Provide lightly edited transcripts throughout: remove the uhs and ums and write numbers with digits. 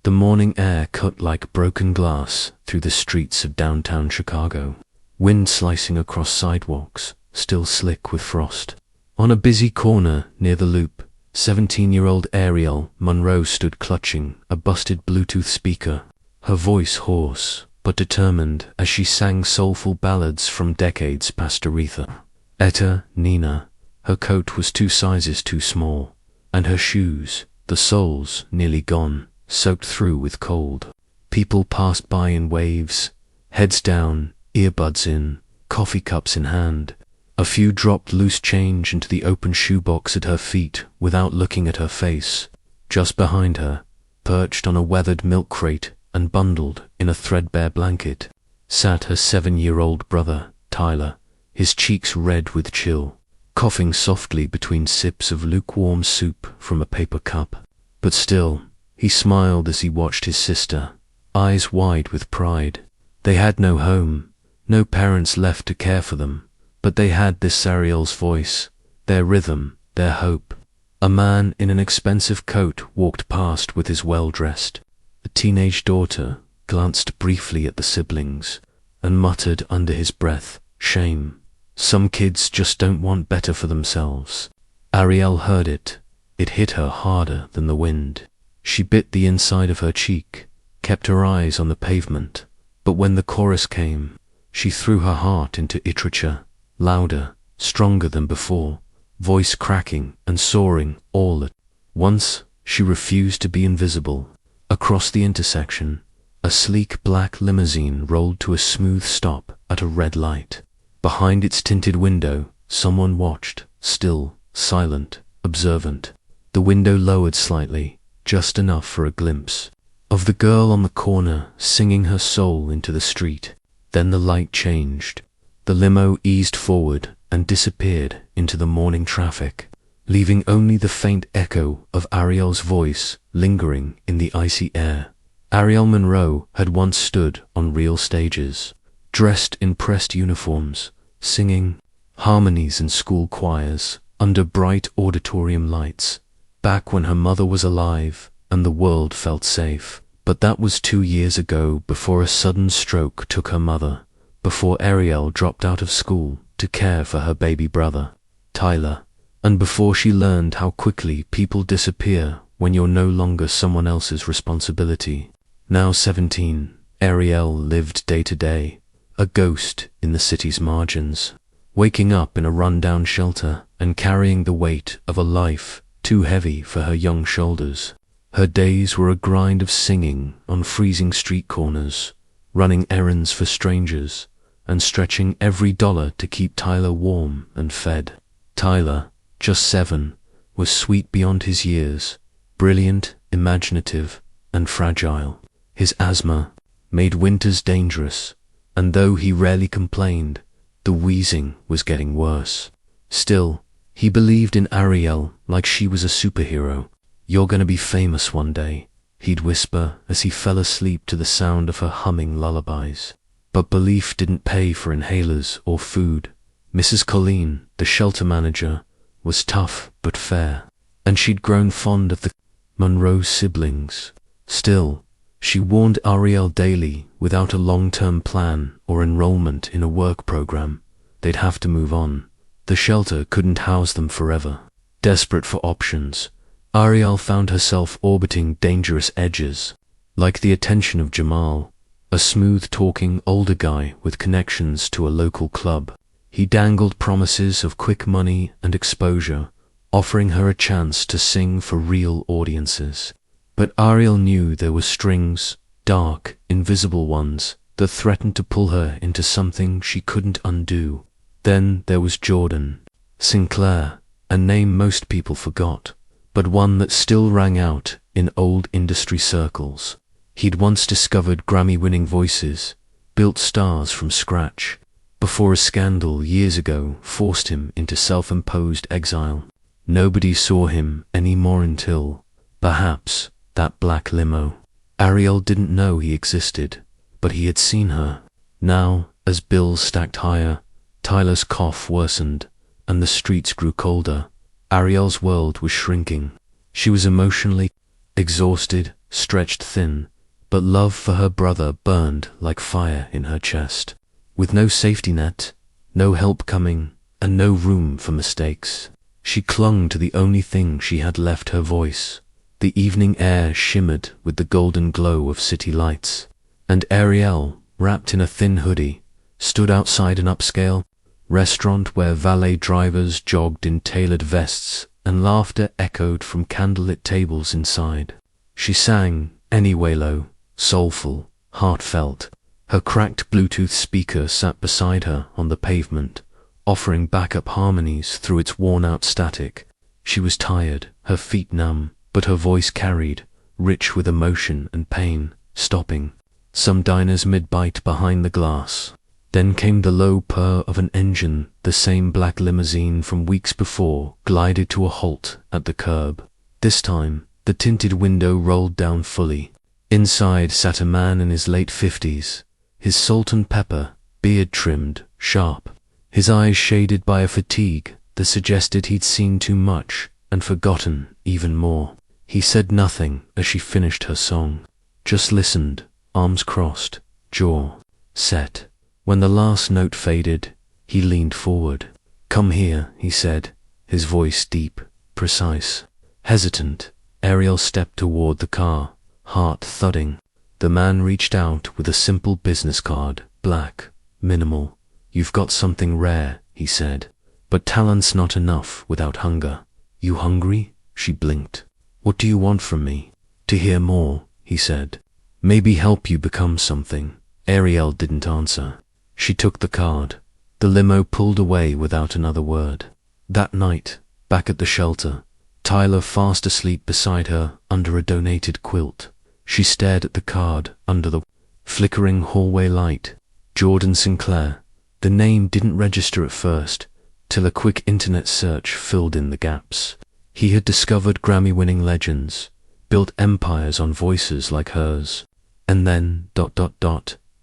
The morning air cut like broken glass through the streets of downtown Chicago, wind slicing across sidewalks, still slick with frost. On a busy corner near the Loop, 17-year-old Ariel Monroe stood clutching a busted Bluetooth speaker, her voice hoarse but determined as she sang soulful ballads from decades past Aretha. Etta Nina. Her coat was 2 sizes too small, and her shoes, the soles nearly gone, soaked through with cold. People passed by in waves, heads down, earbuds in, coffee cups in hand. A few dropped loose change into the open shoebox at her feet without looking at her face. Just behind her, perched on a weathered milk crate and bundled in a threadbare blanket, sat her 7-year-old brother, Tyler, his cheeks red with chill, coughing softly between sips of lukewarm soup from a paper cup. But still, he smiled as he watched his sister, eyes wide with pride. They had no home, no parents left to care for them, but they had this Ariel's voice, their rhythm, their hope. A man in an expensive coat walked past with his well-dressed, a teenage daughter, glanced briefly at the siblings, and muttered under his breath, "Shame. Some kids just don't want better for themselves." Ariel heard it. It hit her harder than the wind. She bit the inside of her cheek, kept her eyes on the pavement, but when the chorus came, she threw her heart into literature, louder, stronger than before, voice cracking and soaring all at once. She refused to be invisible. Across the intersection, a sleek black limousine rolled to a smooth stop at a red light. Behind its tinted window, someone watched, still, silent, observant. The window lowered slightly, just enough for a glimpse of the girl on the corner singing her soul into the street. Then the light changed. The limo eased forward and disappeared into the morning traffic, leaving only the faint echo of Ariel's voice lingering in the icy air. Ariel Monroe had once stood on real stages, dressed in pressed uniforms, singing harmonies in school choirs under bright auditorium lights, back when her mother was alive and the world felt safe. But that was 2 years ago, before a sudden stroke took her mother, before Ariel dropped out of school to care for her baby brother, Tyler, and before she learned how quickly people disappear when you're no longer someone else's responsibility. Now 17, Ariel lived day to day, a ghost in the city's margins, waking up in a rundown shelter and carrying the weight of a life too heavy for her young shoulders. Her days were a grind of singing on freezing street corners, running errands for strangers, and stretching every dollar to keep Tyler warm and fed. Tyler, just 7, was sweet beyond his years, brilliant, imaginative, and fragile. His asthma made winters dangerous, and though he rarely complained, the wheezing was getting worse. Still, he believed in Ariel like she was a superhero. "You're gonna be famous one day," he'd whisper as he fell asleep to the sound of her humming lullabies. But belief didn't pay for inhalers or food. Mrs. Colleen, the shelter manager, was tough but fair, and she'd grown fond of the Monroe siblings. Still, she warned Ariel daily, without a long-term plan or enrollment in a work program, they'd have to move on. The shelter couldn't house them forever. Desperate for options, Ariel found herself orbiting dangerous edges, like the attention of Jamal, a smooth-talking older guy with connections to a local club. He dangled promises of quick money and exposure, offering her a chance to sing for real audiences. But Ariel knew there were strings, dark, invisible ones, that threatened to pull her into something she couldn't undo. Then there was Jordan Sinclair, a name most people forgot, but one that still rang out in old industry circles. He'd once discovered Grammy-winning voices, built stars from scratch, before a scandal years ago forced him into self-imposed exile. Nobody saw him anymore until, perhaps, that black limo. Ariel didn't know he existed, but he had seen her. Now, as bills stacked higher, Tyler's cough worsened, and the streets grew colder, Ariel's world was shrinking. She was emotionally exhausted, stretched thin, but love for her brother burned like fire in her chest. With no safety net, no help coming, and no room for mistakes, she clung to the only thing she had left, her voice. The evening air shimmered with the golden glow of city lights, and Ariel, wrapped in a thin hoodie, stood outside an upscale restaurant where valet drivers jogged in tailored vests and laughter echoed from candlelit tables inside. She sang, anyway, low, soulful, heartfelt. Her cracked Bluetooth speaker sat beside her on the pavement, offering backup harmonies through its worn-out static. She was tired, her feet numb, but her voice carried, rich with emotion and pain, stopping some diners mid-bite behind the glass. Then came the low purr of an engine. The same black limousine from weeks before glided to a halt at the curb. This time, the tinted window rolled down fully. Inside sat a man in his late 50s, his salt and pepper beard trimmed, sharp, his eyes shaded by a fatigue that suggested he'd seen too much and forgotten even more. He said nothing as she finished her song, just listened, arms crossed, jaw set. When the last note faded, he leaned forward. "Come here," he said, his voice deep, precise. Hesitant, Ariel stepped toward the car, heart thudding. The man reached out with a simple business card, black, minimal. "You've got something rare," he said, "but talent's not enough without hunger." "You hungry?" She blinked. "What do you want from me?" "To hear more," he said. "Maybe help you become something." Ariel didn't answer. She took the card. The limo pulled away without another word. That night, back at the shelter, Tyler fast asleep beside her under a donated quilt. She stared at the card under the flickering hallway light. Jordan Sinclair. The name didn't register at first, till a quick internet search filled in the gaps. He had discovered Grammy-winning legends, built empires on voices like hers. And then,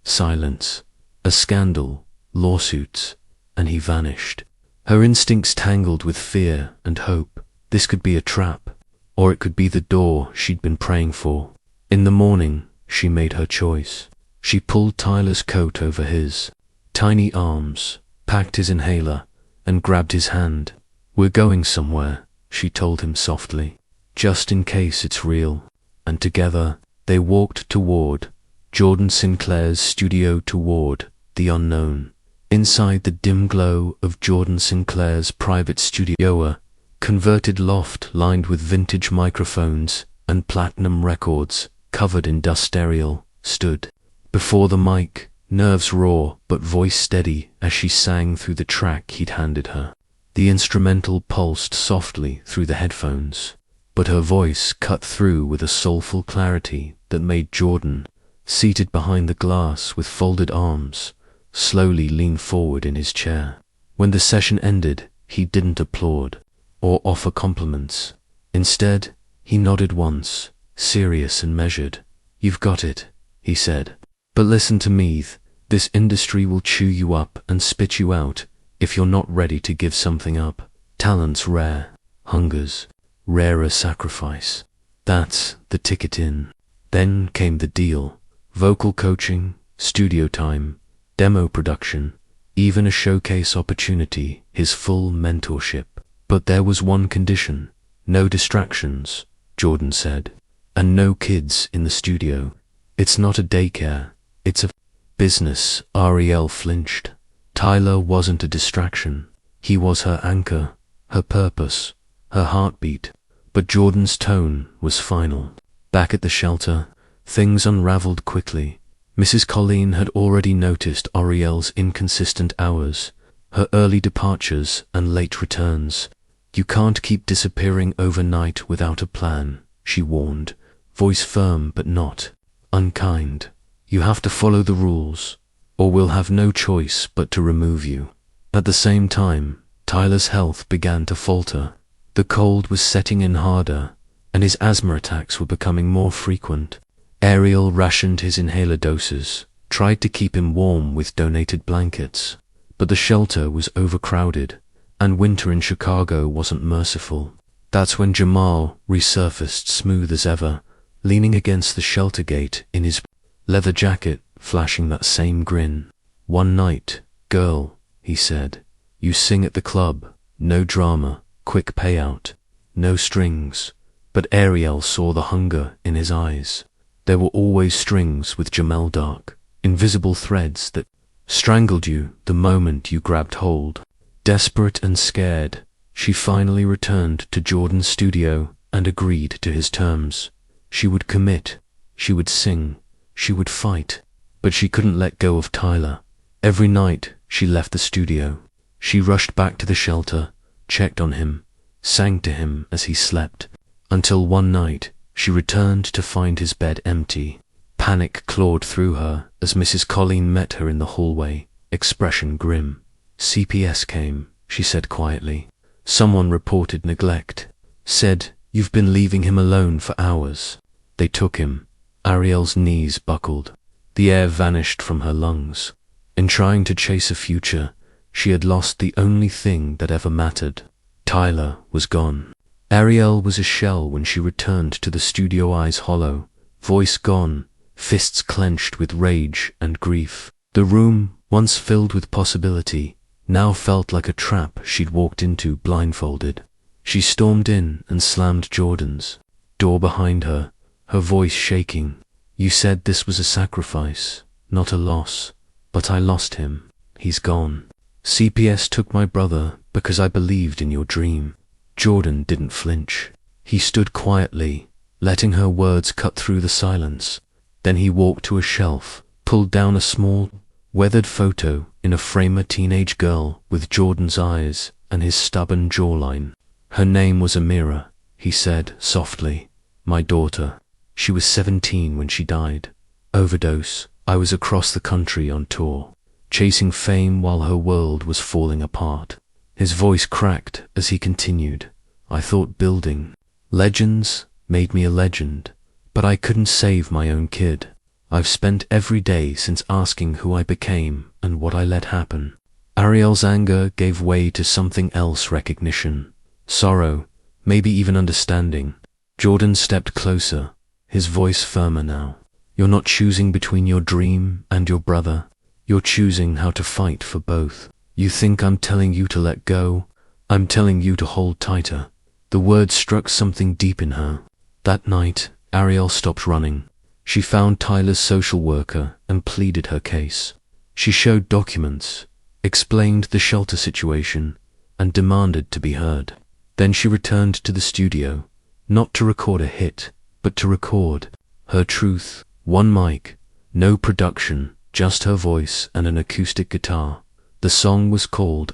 silence. A scandal, lawsuits, and he vanished. Her instincts tangled with fear and hope. This could be a trap, or it could be the door she'd been praying for. In the morning, she made her choice. She pulled Tyler's coat over his tiny arms, packed his inhaler, and grabbed his hand. "We're going somewhere," she told him softly, "just in case it's real." And together, they walked toward Jordan Sinclair's studio, toward the unknown. Inside the dim glow of Jordan Sinclair's private studio, a converted loft lined with vintage microphones and platinum records covered in dust, Ariel stood before the mic, nerves raw but voice steady as she sang through the track he'd handed her. The instrumental pulsed softly through the headphones, but her voice cut through with a soulful clarity that made Jordan, seated behind the glass with folded arms, slowly lean forward in his chair. When the session ended, he didn't applaud or offer compliments. Instead, he nodded once, serious and measured. "You've got it," he said. "But listen to me, this industry will chew you up and spit you out if you're not ready to give something up. Talent's rare, hunger's rarer sacrifice. That's the ticket in." Then came the deal. Vocal coaching, studio time, demo production, even a showcase opportunity, his full mentorship. But there was one condition: no distractions, Jordan said, and no kids in the studio. "It's not a daycare, it's a business." Ariel flinched. Tyler wasn't a distraction. He was her anchor, her purpose, her heartbeat. But Jordan's tone was final. Back at the shelter, things unraveled quickly. Mrs. Colleen had already noticed Ariel's inconsistent hours, her early departures and late returns. "You can't keep disappearing overnight without a plan," she warned, voice firm but not unkind. "You have to follow the rules, or we'll have no choice but to remove you." At the same time, Tyler's health began to falter. The cold was setting in harder, and his asthma attacks were becoming more frequent. Ariel rationed his inhaler doses, tried to keep him warm with donated blankets. But the shelter was overcrowded, and winter in Chicago wasn't merciful. That's when Jamal resurfaced smooth as ever, leaning against the shelter gate in his leather jacket, flashing that same grin. "One night, girl," he said, "you sing at the club, no drama, quick payout, no strings." But Ariel saw the hunger in his eyes. There were always strings with Jamel Dark, invisible threads that strangled you the moment you grabbed hold. Desperate and scared, she finally returned to Jordan's studio and agreed to his terms. She would commit, she would sing, she would fight, but she couldn't let go of Tyler. Every night she left the studio. She rushed back to the shelter, checked on him, sang to him as he slept, until one night she returned to find his bed empty. Panic clawed through her as Mrs. Colleen met her in the hallway, expression grim. "CPS came," she said quietly. "Someone reported neglect. Said you've been leaving him alone for hours. They took him." Ariel's knees buckled. The air vanished from her lungs. In trying to chase a future, she had lost the only thing that ever mattered. Tyler was gone. Ariel was a shell when she returned to the studio, eyes hollow, voice gone, fists clenched with rage and grief. The room, once filled with possibility, now felt like a trap she'd walked into blindfolded. She stormed in and slammed Jordan's door behind her, her voice shaking. "You said this was a sacrifice, not a loss, but I lost him. He's gone. CPS took my brother because I believed in your dream." Jordan didn't flinch. He stood quietly, letting her words cut through the silence. Then he walked to a shelf, pulled down a small, weathered photo in a frame, a teenage girl with Jordan's eyes and his stubborn jawline. "Her name was Amira," he said softly. "My daughter. She was 17 when she died. Overdose. I was across the country on tour, chasing fame while her world was falling apart." His voice cracked as he continued. "I thought building legends made me a legend, but I couldn't save my own kid. I've spent every day since asking who I became and what I let happen." Ariel's anger gave way to something else, recognition, sorrow, maybe even understanding. Jordan stepped closer, his voice firmer now. "You're not choosing between your dream and your brother. You're choosing how to fight for both. You think I'm telling you to let go? I'm telling you to hold tighter." The words struck something deep in her. That night, Ariel stopped running. She found Tyler's social worker and pleaded her case. She showed documents, explained the shelter situation, and demanded to be heard. Then she returned to the studio, not to record a hit, but to record her truth. One mic, no production, just her voice and an acoustic guitar. The song was called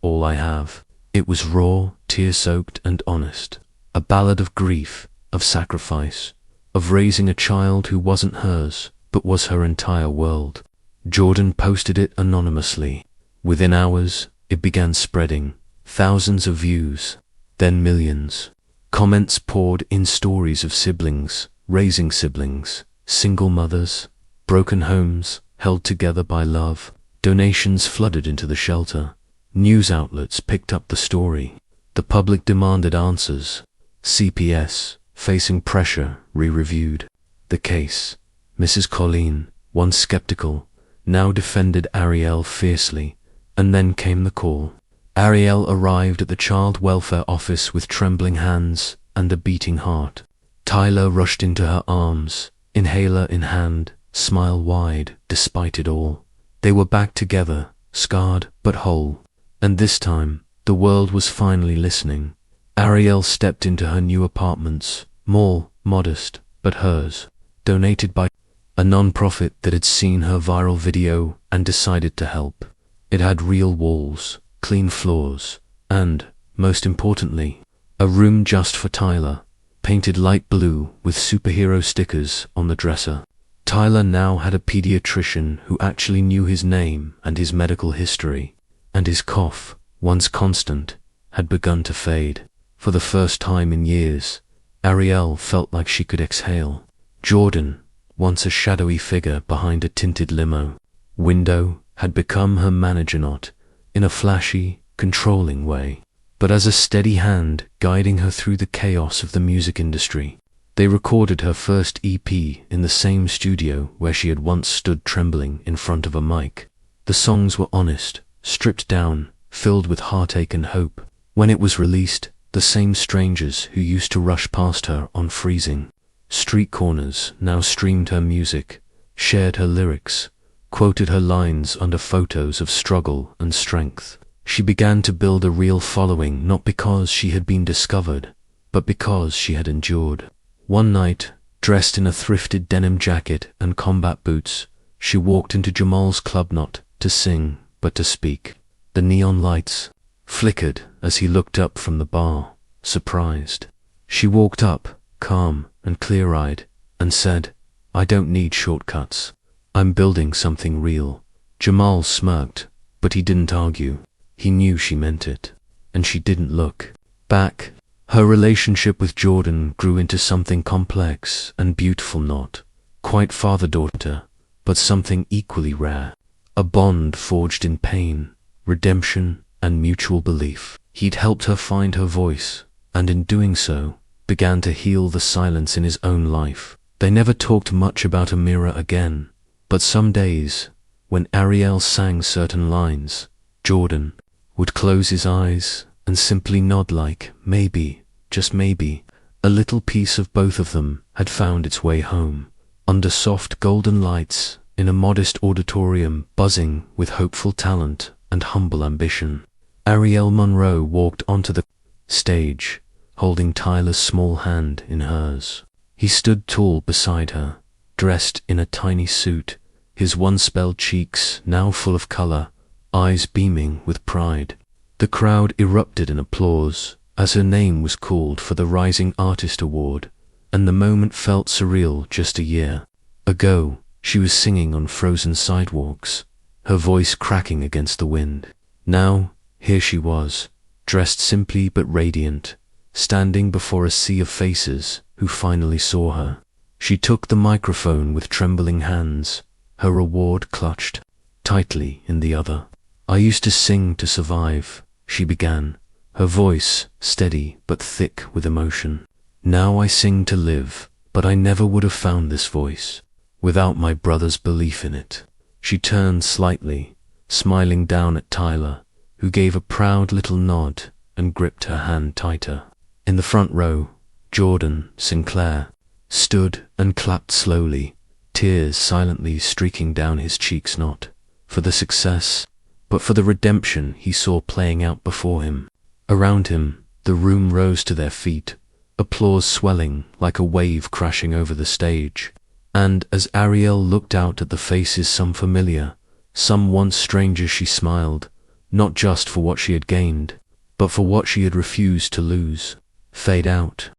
All I Have. It was raw, tear-soaked and honest. A ballad of grief, of sacrifice, of raising a child who wasn't hers, but was her entire world. Jordan posted it anonymously. Within hours, it began spreading. Thousands of views, then millions. Comments poured in, stories of siblings, raising siblings, single mothers, broken homes, held together by love. Donations flooded into the shelter. News outlets picked up the story. The public demanded answers. CPS, facing pressure, re-reviewed the case. Mrs. Colleen, once skeptical, now defended Ariel fiercely. And then came the call. Ariel arrived at the child welfare office with trembling hands and a beating heart. Tyler rushed into her arms, inhaler in hand, smile wide despite it all. They were back together, scarred but whole. And this time, the world was finally listening. Ariel stepped into her new apartments, more modest, but hers, donated by a non-profit that had seen her viral video and decided to help. It had real walls, clean floors, and, most importantly, a room just for Tyler, painted light blue with superhero stickers on the dresser. Tyler now had a pediatrician who actually knew his name and his medical history, and his cough, once constant, had begun to fade. For the first time in years, Ariel felt like she could exhale. Jordan, once a shadowy figure behind a tinted limo window, had become her manager, not in a flashy, controlling way, but as a steady hand guiding her through the chaos of the music industry. They recorded her first EP in the same studio where she had once stood trembling in front of a mic. The songs were honest, stripped down, filled with heartache and hope. When it was released, the same strangers who used to rush past her on freezing street corners now streamed her music, shared her lyrics, quoted her lines under photos of struggle and strength. She began to build a real following, not because she had been discovered, but because she had endured. One night, dressed in a thrifted denim jacket and combat boots, she walked into Jamal's club not to sing, but to speak. The neon lights flickered as he looked up from the bar, surprised. She walked up, calm and clear-eyed, and said, "I don't need shortcuts. I'm building something real." Jamal smirked, but he didn't argue. He knew she meant it, and she didn't look back. Her relationship with Jordan grew into something complex and beautiful, not quite father-daughter, but something equally rare. A bond forged in pain, redemption, and mutual belief. He'd helped her find her voice, and in doing so, began to heal the silence in his own life. They never talked much about Amira again, but some days, when Ariel sang certain lines, Jordan would close his eyes and simply nod like, maybe, just maybe, a little piece of both of them had found its way home. Under soft golden lights, in a modest auditorium buzzing with hopeful talent and humble ambition, Ariel Monroe walked onto the stage, holding Tyler's small hand in hers. He stood tall beside her, dressed in a tiny suit, his once-spelled cheeks now full of color, eyes beaming with pride. The crowd erupted in applause as her name was called for the Rising Artist Award, and the moment felt surreal. Just a year ago, she was singing on frozen sidewalks, her voice cracking against the wind. Now, here she was, dressed simply but radiant, standing before a sea of faces who finally saw her. She took the microphone with trembling hands, her award clutched tightly in the other. "I used to sing to survive," she began, her voice steady but thick with emotion. "Now I sing to live, but I never would have found this voice without my brother's belief in it." She turned slightly, smiling down at Tyler, who gave a proud little nod and gripped her hand tighter. In the front row, Jordan Sinclair stood and clapped slowly, tears silently streaking down his cheeks, not for the success, but for the redemption he saw playing out before him. Around him, the room rose to their feet, applause swelling like a wave crashing over the stage. And as Ariel looked out at the faces, some familiar, some once strangers, she smiled, not just for what she had gained, but for what she had refused to lose. Fade out.